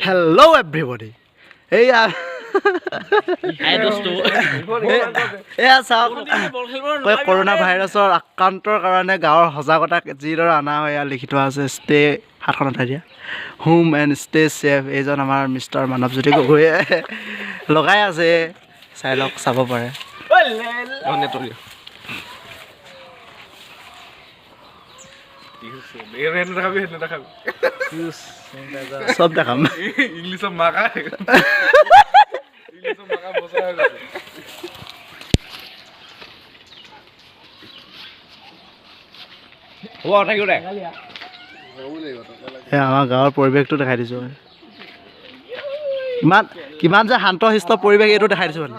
Hello everybody. এয়া চাওক corona ভাইৰাছৰ আক্ৰান্তৰ কাৰণে গাঁৱৰ সজাগতা যিদৰে অনা হয় লিখি থোৱা আছে ষ্টে হাতখন উঠাই দিয়া হোম এণ্ড ষ্টে ছেফ। এইজন আমাৰ মিষ্টাৰ মানৱজ্যোতি গগৈয়ে লগাই আছে, চাই লওক, চাব পাৰে। সব দেখাম ইংলিছত মাকা বছৰ আমাৰ গাঁৱৰ পৰিৱেশটো দেখাই দিছোঁ। কিমান যে শান্ত শিষ্ট পৰিৱেশ এইটো দেখাই দিছোঁ মানে।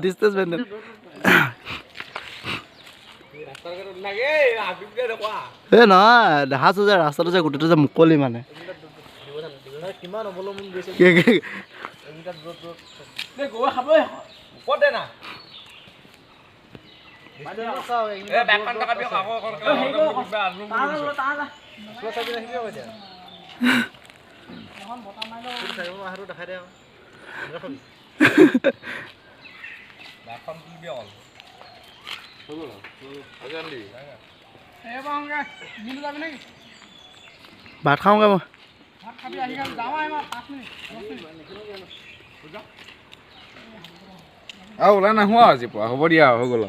Distance maintain. এই নহয়, দেখাছোঁ যে ৰাস্তাটো যে গোটেইটো যে মুকলি মানে। ভাত খাওঁগে মই। ওলাই নাহোঁ আজি পুৱা, হ'ব দিয়া হৈ গ'ল।